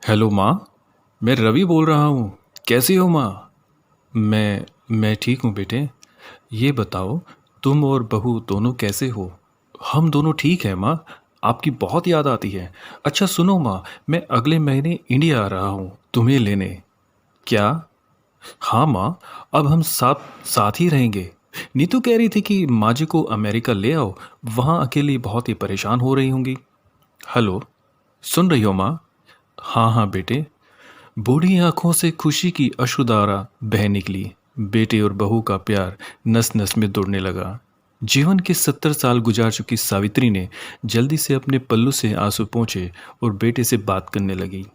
Hello माँ। मैं रवि बोल रहा हूँ। कैसी हो माँ? मैं ठीक हूँ बेटे। ये बताओ, तुम और बहू दोनों कैसे हो? हम दोनों ठीक हैं माँ। आपकी बहुत याद आती है। अच्छा सुनो माँ, मैं अगले महीने इंडिया आ रहा हूँ तुम्हें लेने। क्या? हाँ माँ, अब हम साथ साथ ही रहेंगे। नीतू कह रही थी कि माँ जी को अमेरिका ले आओ, वहाँ अकेली बहुत ही परेशान हो रही होंगी। हेलो, सुन रही हो माँ? हाँ हाँ बेटे। बूढ़ी आंखों से खुशी की अश्रुधारा बह निकली। बेटे और बहू का प्यार नस नस में दौड़ने लगा। जीवन के 70 साल गुजार चुकी सावित्री ने जल्दी से अपने पल्लू से आंसू पोंछे और बेटे से बात करने लगी।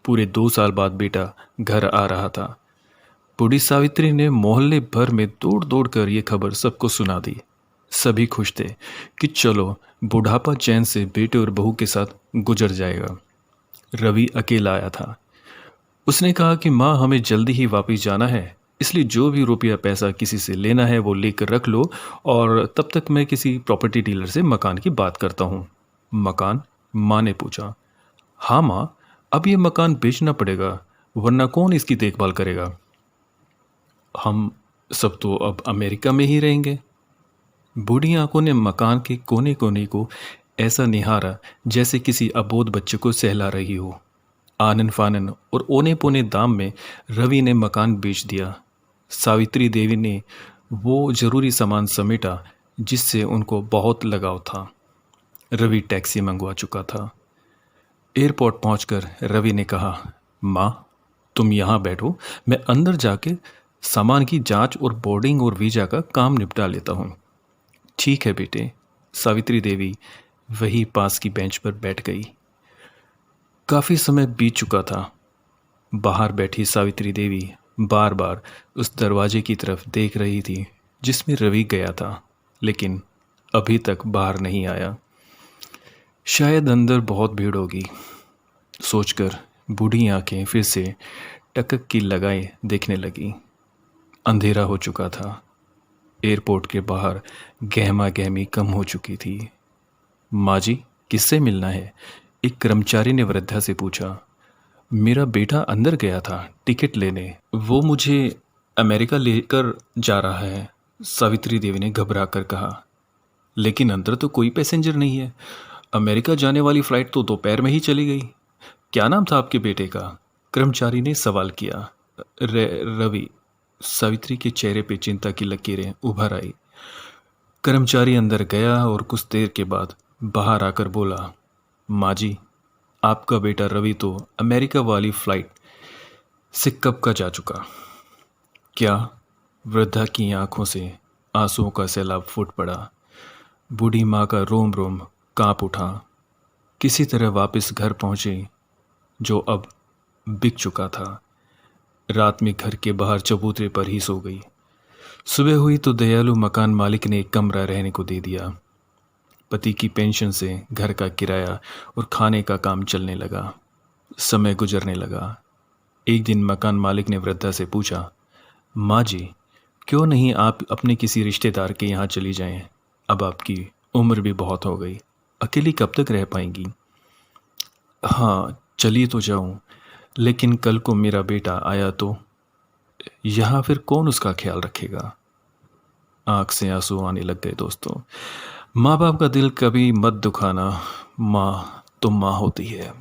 पूरे 2 साल बाद बेटा घर आ रहा था। बूढ़ी सावित्री ने मोहल्ले भर में दौड़ दौड़ कर ये खबर सबको सुना दी। सभी खुश थे कि चलो बुढ़ापा चैन से बेटे और बहू के साथ गुजर जाएगा। रवि अकेला आया था। उसने कहा कि माँ हमें जल्दी ही वापस जाना है, इसलिए जो भी रुपया पैसा किसी से लेना है वो लेकर रख लो, और तब तक मैं किसी प्रॉपर्टी डीलर से मकान की बात करता हूँ। मकान? माँ ने पूछा। हाँ माँ, अब ये मकान बेचना पड़ेगा, वरना कौन इसकी देखभाल करेगा? हम सब तो अब अमेरिका में ही रहेंगे। बूढ़ी आंखों ने मकान के कोने कोने को ऐसा निहारा जैसे किसी अबोध बच्चे को सहला रही हो। आनन फानन और ओने पोने दाम में रवि ने मकान बेच दिया। सावित्री देवी ने वो जरूरी सामान समेटा जिससे उनको बहुत लगाव था। रवि टैक्सी मंगवा चुका था। एयरपोर्ट पहुंचकर रवि ने कहा, माँ तुम यहाँ बैठो, मैं अंदर जाके सामान की जांच और बोर्डिंग और वीजा का काम निपटा लेता हूँ। ठीक है बेटे। सावित्री देवी वही पास की बेंच पर बैठ गई। काफी समय बीत चुका था। बाहर बैठी सावित्री देवी बार बार उस दरवाजे की तरफ देख रही थी जिसमें रवि गया था, लेकिन अभी तक बाहर नहीं आया। शायद अंदर बहुत भीड़ होगी, सोचकर बूढ़ी आंखें फिर से टकक की लगाए देखने लगी। अंधेरा हो चुका था। एयरपोर्ट के बाहर गहमा गहमी कम हो चुकी थी। माँ जी, किससे मिलना है? एक कर्मचारी ने वृद्धा से पूछा। मेरा बेटा अंदर गया था टिकट लेने, वो मुझे अमेरिका लेकर जा रहा है, सावित्री देवी ने घबरा कर कहा। लेकिन अंदर तो कोई पैसेंजर नहीं है। अमेरिका जाने वाली फ्लाइट तो दोपहर में ही चली गई। क्या नाम था आपके बेटे का? कर्मचारी ने सवाल किया। रवि। सावित्री के चेहरे पे चिंता की लकीरें उभर आई। कर्मचारी अंदर गया और कुछ देर के बाद बाहर आकर बोला, माँ जी, आपका बेटा रवि तो अमेरिका वाली फ्लाइट से कब का जा चुका। क्या? वृद्धा की आंखों से आंसुओं का सैलाब फूट पड़ा। बूढ़ी माँ का रोम रोम कांप उठा। किसी तरह वापस घर पहुंचे जो अब बिक चुका था। रात में घर के बाहर चबूतरे पर ही सो गई। सुबह हुई तो दयालु मकान मालिक ने एक कमरा रहने को दे दिया। पति की पेंशन से घर का किराया और खाने का काम चलने लगा। समय गुजरने लगा। एक दिन मकान मालिक ने वृद्धा से पूछा, माँ जी, क्यों नहीं आप अपने किसी रिश्तेदार के यहाँ चली जाएं? अब आपकी उम्र भी बहुत हो गई, अकेली कब तक रह पाएंगी? हाँ, चली तो जाऊं, लेकिन कल को मेरा बेटा आया तो यहाँ फिर कौन उसका ख्याल रखेगा? आंख से आंसू आने लग गए दोस्तों। माँ बाप का दिल कभी मत दुखाना, माँ तो माँ होती है।